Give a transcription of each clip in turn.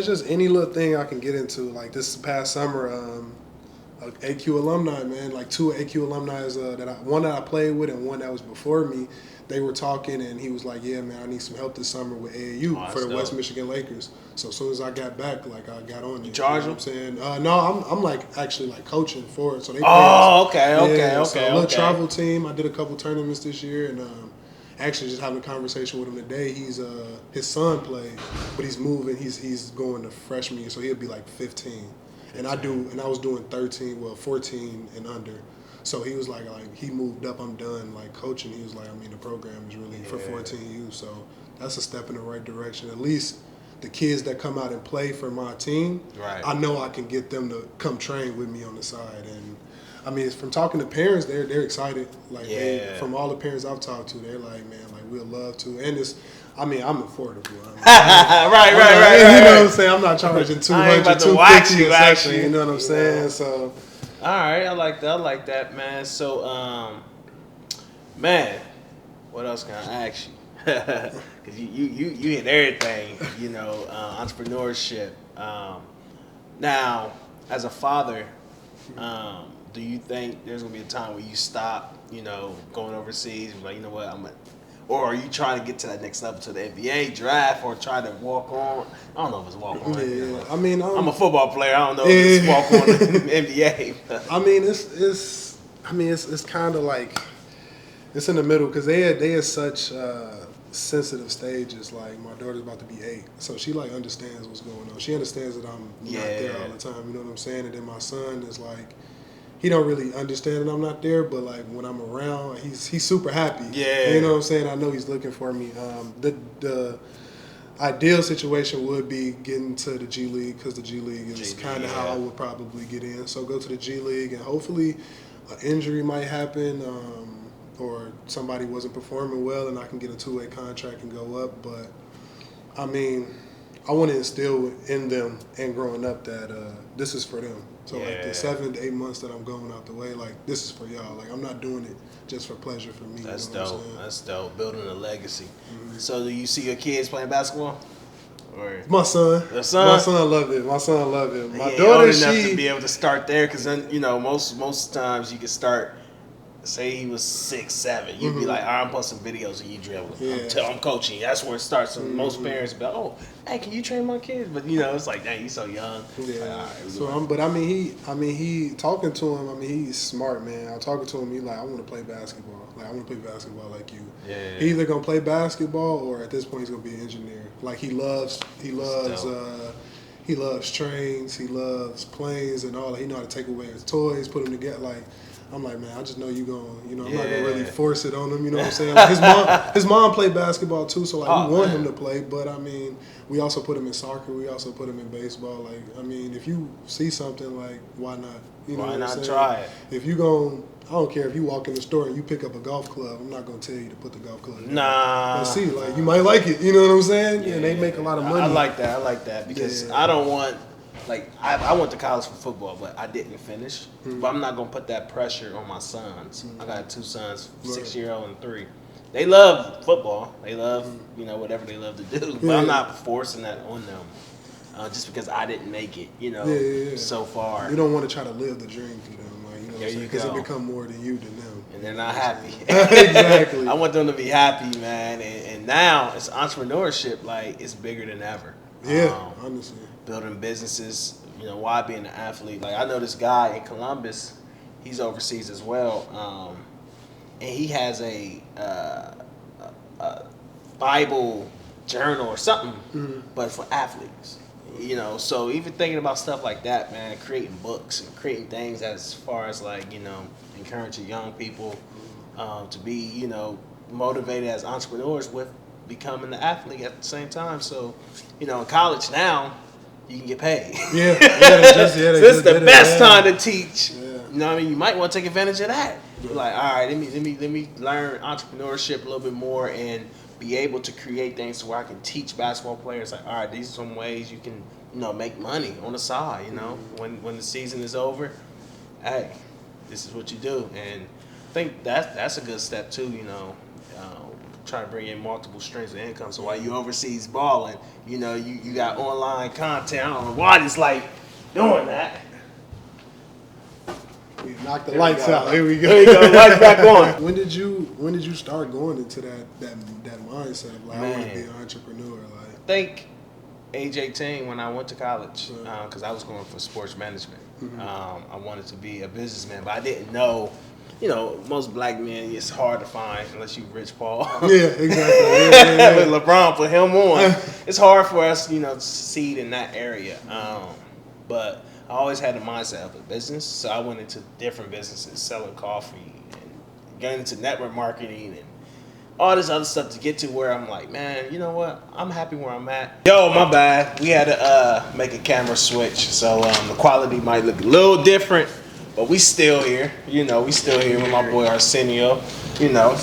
it's just any little thing I can get into. Like this past summer, AQ alumni, man, like 2 AQ alumni one that I played with and one that was before me. They were talking, and he was like, "Yeah, man, I need some help this summer with AAU for the dope. West Michigan Lakers." So as soon as I got back, like I got on it. You charge them? What I'm saying, no, I'm like actually like coaching for it. So they. Okay. So a little travel team. I did a couple tournaments this year, and actually just having a conversation with him today. His son played, but he's moving. He's going to freshman year, so he'll be like 15. And I was doing 14 and under. So he was like he moved up. I'm done like coaching. He was like, the program is really for 14U. So that's a step in the right direction. At least the kids that come out and play for my team, right. I know I can get them to come train with me on the side. And from talking to parents, they're excited. Like from all the parents I've talked to, they're like, man, like we'll love to. And I'm affordable. Right. You know what I'm saying? I'm not charging $200, $250 a session. You know what I'm saying? So. All right, I like that, man. So, man, what else can I ask you? Because you hit everything, entrepreneurship. Now, as a father, do you think there's gonna be a time where you stop, going overseas? Like, you know what, or are you trying to get to that next level to the NBA draft, or try to walk on? I don't know if it's walk on. Yeah, I'm a football player. I don't know if it's walk on in the NBA. It's kind of like it's in the middle because they had such sensitive stages. Like my daughter's about to be 8, so she like understands what's going on. She understands that I'm not there all the time. You know what I'm saying? And then my son is like. He don't really understand that I'm not there, but like when I'm around, he's super happy. Yeah, you know what I'm saying. I know he's looking for me. The ideal situation would be getting to the G League because the G League is kind of how I would probably get in. So go to the G League and hopefully an injury might happen or somebody wasn't performing well and I can get a 2-way contract and go up. But I want to instill in them and growing up that this is for them. So like the 7 to 8 months that I'm going out the way, like this is for y'all. Like I'm not doing it just for pleasure for me. That's dope. That's dope. Building a legacy. Mm-hmm. So do you see your kids playing basketball? Or my son. My son loved it. My daughter, old enough to be able to start there because then most times you can start. Say he was 6, 7, you'd be like, I'm posting videos of you dribbling. Yeah. I'm coaching. That's where it starts. So most parents be like, oh, hey, can you train my kids? But it's like, dang, he's so young. Yeah. He talking to him. He's smart, man. I'm talking to him. He's like, I want to play basketball. Like I want to play basketball like you. Yeah. He either gonna play basketball or at this point he's gonna be an engineer. Like he loves trains. He loves planes and all. He know how to take away his toys, put them together. Like. I'm like, man, I just know you going, I'm not going to really force it on him, you know what I'm saying? Like his mom played basketball too, so like we want him to play, but we also put him in soccer, we also put him in baseball. Like, if you see something, like, why not? Why not try it? If you go, I don't care if you walk in the store and you pick up a golf club, I'm not going to tell you to put the golf club in. Nah. But see, like, you might like it, you know what I'm saying? Yeah, and they make a lot of money. I like that because I don't want. Like, I went to college for football, but I didn't finish. But I'm not going to put that pressure on my sons. I got 2 sons, 6-year-old and 3. They love football. They love, whatever they love to do. But I'm not forcing that on them just because I didn't make it, so far. You don't want to try to live the dream for them. Like, because it become more than you than them. And they're not happy. Exactly. I want them to be happy, man. And now it's entrepreneurship. Like, it's bigger than ever. Yeah, honestly. Building businesses, why being an athlete? Like I know this guy in Columbus, he's overseas as well, and he has a Bible journal or something, but for athletes. So even thinking about stuff like that, man, creating books and creating things as far as like encouraging young people to be motivated as entrepreneurs with becoming an athlete at the same time. So in college now. You can get paid. So this is the best time to teach. Yeah. You know what I mean? You might want to take advantage of that. You're like, all right, let me learn entrepreneurship a little bit more and be able to create things where I can teach basketball players. Like, all right, these are some ways you can, make money on the side. When the season is over, hey, this is what you do. And I think that's a good step too. trying to bring in multiple streams of income. So while you overseas balling, you know, you got online content. I don't know why it's like doing that. We knocked the lights out. Here we go. There you go. Lights back on. When did you start going into that mindset of like, I want to be an entrepreneur? Like, I think age 18 when I went to college, because I was going for sports management. I wanted to be a businessman, but I didn't know. You know, most black men, it's hard to find unless you Rich Paul. Yeah, exactly. Yeah. With LeBron put him on. It's hard for us, you know, to succeed in that area. But I always had the mindset of a business, so I went into different businesses, selling coffee and getting into network marketing and all this other stuff to get to where I'm like, man, you know what? I'm happy where I'm at. Yo, my bad. We had to make a camera switch, so the quality might look a little different, but we still here. You know, we still here with my boy Arsenio. You know.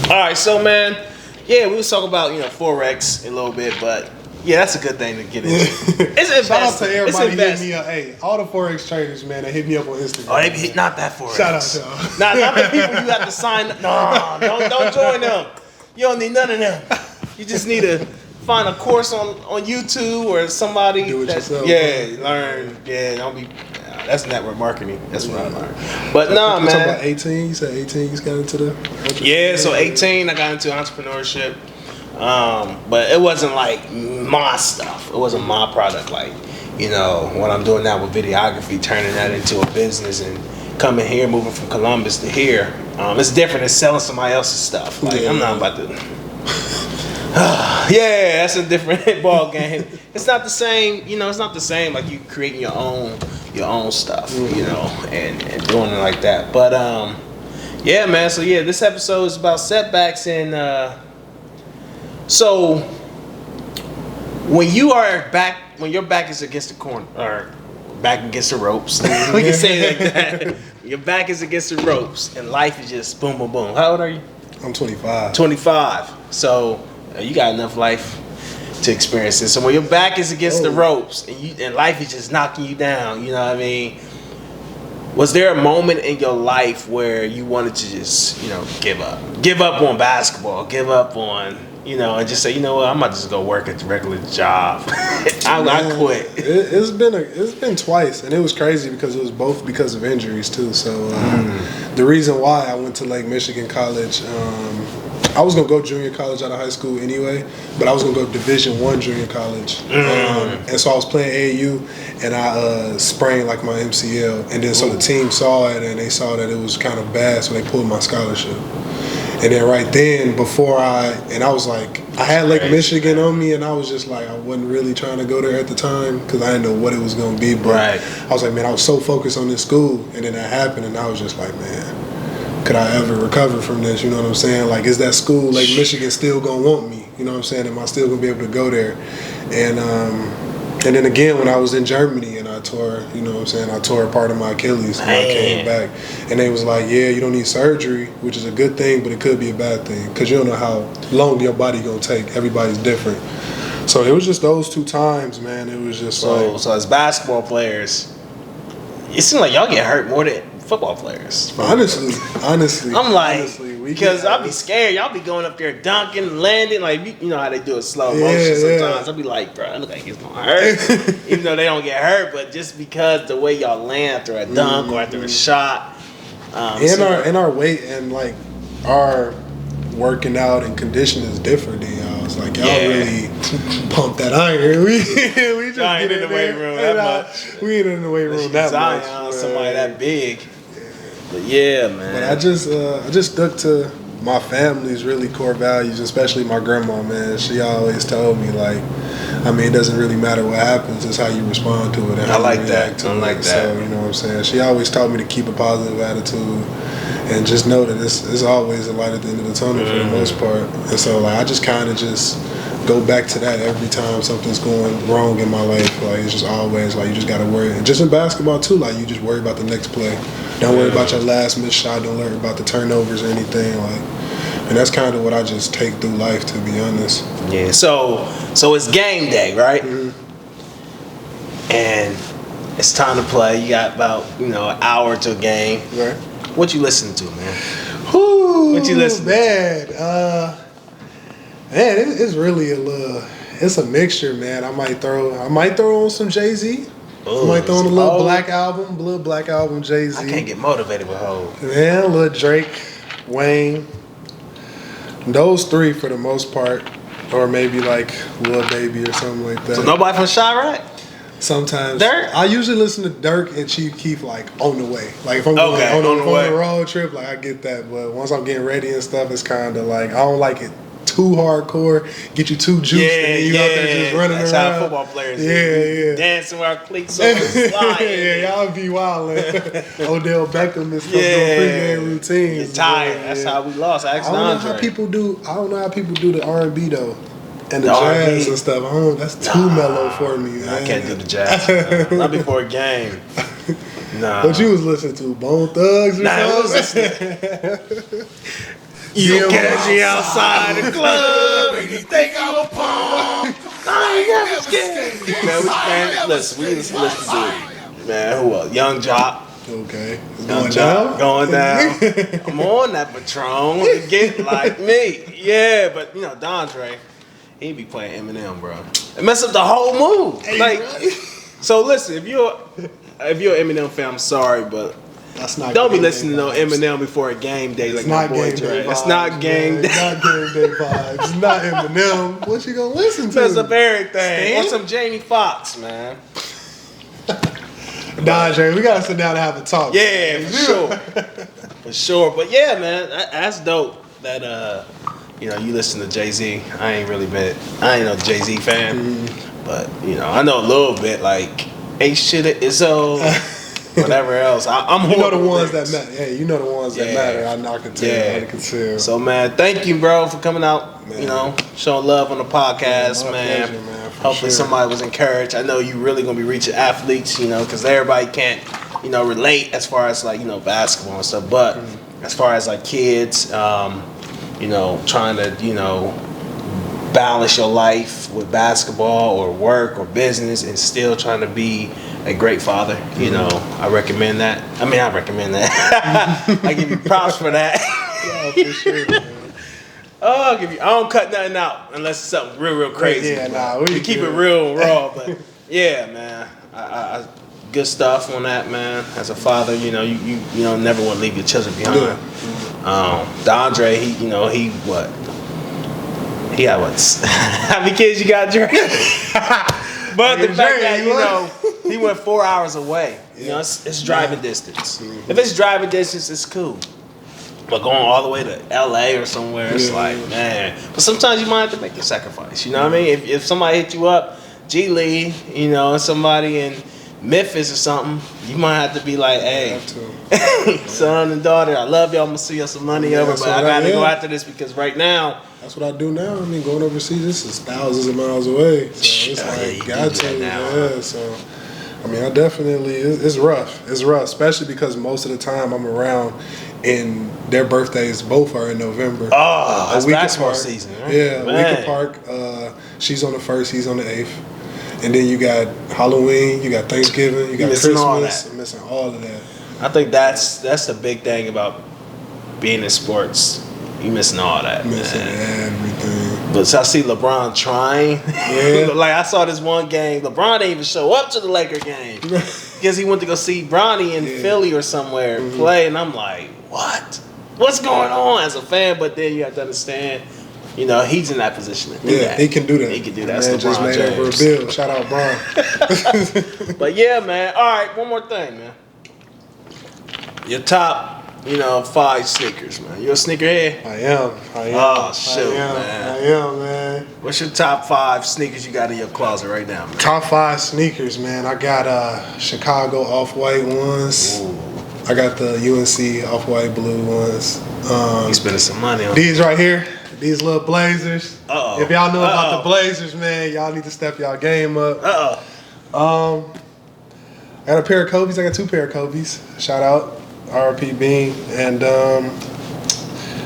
All right, so man, yeah, we was talking about, you know, Forex a little bit, but yeah, that's a good thing to get into. It's Shout out to everybody hitting me up. Hey, all the Forex traders, man, they hit me up on Instagram. Oh, they hit not that Forex. Shout out to y'all. Not the people you have to sign. No, don't join them. You don't need none of them. You just need to find a course on YouTube or somebody. Do it yourself. Yeah, learn. Yeah, don't be. That's network marketing. That's what I learned. But nah, man. You talking about 18? You said 18. You just got into the. Yeah, so 18, I got into entrepreneurship. But it wasn't like my stuff. It wasn't my product. Like, you know, what I'm doing now with videography, turning that into a business and coming here, moving from Columbus to here. It's different than selling somebody else's stuff. Like, I'm not about to. Yeah, that's a different ball game. It's not the same. You know, it's not the same. Like you creating your own stuff. You know, and doing it like that. But yeah, man. So yeah, this episode is about setbacks and. So, when your back is against the corner, or back against the ropes, we can say it like that. Your back is against the ropes, and life is just boom, boom, boom. How old are you? I'm 25. 25. So, you got enough life to experience this. So, when your back is against the ropes, and life is just knocking you down, you know what I mean? Was there a moment in your life where you wanted to just, you know, give up? Give up on basketball, give up on... You know, and just say, you know what, I'm about to just go work at a regular job. I quit. It's been twice, and it was crazy because it was both because of injuries too. So the reason why I went to Lake Michigan College, I was gonna go junior college out of high school anyway, but I was gonna go Division I junior college, and so I was playing AAU, and I sprained like my MCL, and then so the team saw it, and they saw that it was kind of bad, so they pulled my scholarship. And then right then, I was like, I had Lake Michigan on me, and I was just like, I wasn't really trying to go there at the time because I didn't know what it was going to be. But I was like, man, I was so focused on this school, and then that happened, and I was just like, man, could I ever recover from this? You know what I'm saying? Like, is that school, Lake Michigan, still going to want me? You know what I'm saying? Am I still going to be able to go there? And then again, when I was in Germany and I tore, you know what I'm saying, I tore a part of my Achilles when I came back. And they was like, yeah, you don't need surgery, which is a good thing, but it could be a bad thing because you don't know how long your body going to take. Everybody's different. So it was just those two times, man. It was just so as basketball players, it seems like y'all get hurt more than football players. Honestly. I'm like, because I'll be scared. Y'all be going up there dunking, landing, like you know how they do it slow motion sometimes. I'll be like, bro, it look like it's gonna hurt. Even though they don't get hurt, but just because the way y'all land after a dunk or after a shot. And our weight and like our working out and conditioning is different than y'all. It's like y'all really pump that iron. We just get in the weight room that much. We ain't in the weight room that much. Somebody that big. But yeah, man. But I just stuck to my family's really core values, especially my grandma, man. She always told me, like, I mean, it doesn't really matter what happens, it's how you respond to it and how you react to it. So, you know what I'm saying? She always taught me to keep a positive attitude and just know that it's always a light at the end of the tunnel for the most part. And so, like, I just kind of just go back to that every time something's going wrong in my life. Like, it's just always, like, you just got to worry. And just in basketball, too, like, you just worry about the next play. Don't worry about your last missed shot. Don't worry about the turnovers or anything. Like, and that's kind of what I just take through life, to be honest. Yeah. So it's game day, right? And it's time to play. You got about an hour to a game. Right. What you listening to, man? Whew, What you listening to? Man, it's really it's a mixture, man. I might throw on some Jay-Z. I might throw on a little Black Album, Jay-Z. I can't get motivated with Hov. Yeah, a little Drake, Wayne. Those three for the most part. Or maybe like Lil Baby or something like that. So nobody from Chirac? Sometimes. Dirk? I usually listen to Dirk and Chief Keef like on the way. Like if I'm going on a road trip, like I get that. But once I'm getting ready and stuff, it's kind of like I don't like it too hardcore, get you too juiced, and then you out there just running That's around. How football players do. Dancing with our cleats on the slide. Yeah, y'all be wildin'. Odell Beckham and stuff doing pregame routines. Get tired. That's how we lost. I don't know how people do the R&B though. And the jazz R&B. And stuff. That's too mellow for me, man. I can't do the jazz. Not before a game. Nah. What you was listening to? Bone Thugs or something? You catch me outside the club and you think I'm a punk. I ain't never scared. Man, listen, we just listen to it. Man, who else? Young Jock. Okay. Going down. I'm on that Patron to get like me. Yeah, but you know, Dondre, he be playing Eminem, bro. It messed up the whole mood. So listen, if you're an Eminem fan, I'm sorry, but don't be listening to no Eminem before a game day like my boy Dre. It's not game day. It's not game day vibes. It's not Eminem. What you gonna listen to? Mess up everything. Or some Jamie Foxx, man. Dondre, we gotta sit down and have a talk. Yeah, for sure. For sure. But yeah, man, that's dope that you listen to Jay-Z. I ain't no Jay-Z fan. But, I know a little bit, like, hey, shit, it's whatever else. I'm you know the ones that matter. Hey, you know the ones that matter. I can tell. Yeah. I can tell. So, man, thank you, bro, for coming out, showing love on the podcast, man. Pleasure, man. Hopefully somebody was encouraged. I know you really going to be reaching athletes, because everybody can't, relate as far as, like, basketball and stuff. But as far as, like, kids, trying to, balance your life with basketball or work or business and still trying to be a great father, I recommend that. I recommend that. I give you props for that. Yeah, for sure, man. I don't cut nothing out unless it's something real crazy. Yeah, we keep it real and raw, but yeah, man. I good stuff on that, man. As a father, you never want to leave your children behind. Dondre, he what? He had what? How many kids you got, Dre? But the fact that, he went 4 hours away. It's driving distance. If it's driving distance, it's cool. But going all the way to LA or somewhere, it's like, man. But sometimes you might have to make a sacrifice. You know what I mean? If somebody hit you up, G League, somebody in Memphis or something, you might have to be like, hey, son and daughter, I love y'all. I'm going to see y'all some money over, but I got to go after this because right now. That's what I do now. Going overseas, this is thousands of miles away. So it's like, got to. Yeah, so. I definitely, it's rough. It's rough, especially because most of the time I'm around and their birthdays both are in November. Oh, that's basketball season, right? Yeah, a week apart. She's on the 1st, he's on the 8th. And then you got Halloween, you got Thanksgiving, you got Christmas. I'm missing all of that. I think that's the big thing about being in sports. You missing all that, missing everything. But I see LeBron trying. Yeah. Like I saw this one game. LeBron didn't even show up to the Laker game because he went to go see Bronny in Philly or somewhere play, and I'm like, what? What's going on as a fan? But then you have to understand, he's in that position to do that. He can do that. He can do that. Man just made over a bill. Shout out, Bron. But yeah, man. All right, one more thing, man. Your top. 5 sneakers, man. You a sneakerhead? I am. Oh, shoot, man. I am, man. What's your top 5 sneakers you got in your closet right now, man? Top 5 sneakers, man. I got Chicago Off-White ones. Ooh. I got the UNC Off-White blue ones. You spending some money on these right here. These little Blazers. Uh-oh. If y'all know about the Blazers, man, y'all need to step y'all game up. I got a pair of Kobe's. I got 2 pair of Kobe's. Shout out. RP Bean and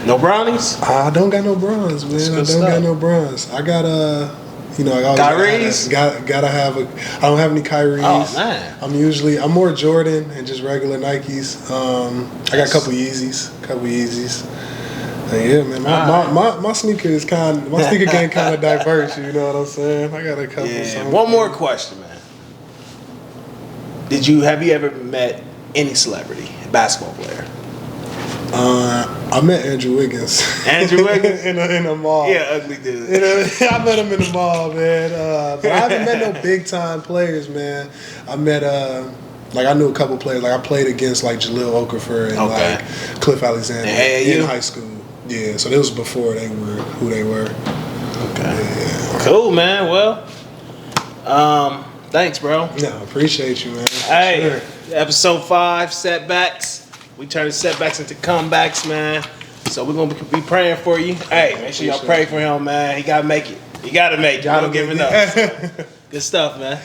no brownies? I don't got no bronze, man. I don't got no bronze. I got You know, I always Kyrie's? gotta have a. I don't have any Kyrie's. Oh man. I'm more Jordan and just regular Nikes. I got a couple Yeezys. And yeah, man, my sneaker is my sneaker game kind of diverse. You know what I'm saying? I got a couple. Yeah. One more question, man. Have you ever met any celebrity, basketball player? I met Andrew Wiggins. Andrew Wiggins in a mall. Yeah, ugly dude. I met him in the mall, man. But I haven't met no big time players, man. I met I knew a couple players. Like I played against like Jahlil Okafor and like Cliff Alexander in high school. Yeah, so this was before they were who they were. Okay. Yeah. Cool, man. Well, thanks, bro. No, appreciate you, man. Hey, sure. Episode 5, setbacks. We turn setbacks into comebacks, man. So we're gonna be praying for you. Hey, make sure y'all pray for him, man. He gotta make it. He gotta make it. Y'all don't give it up. Good stuff, man.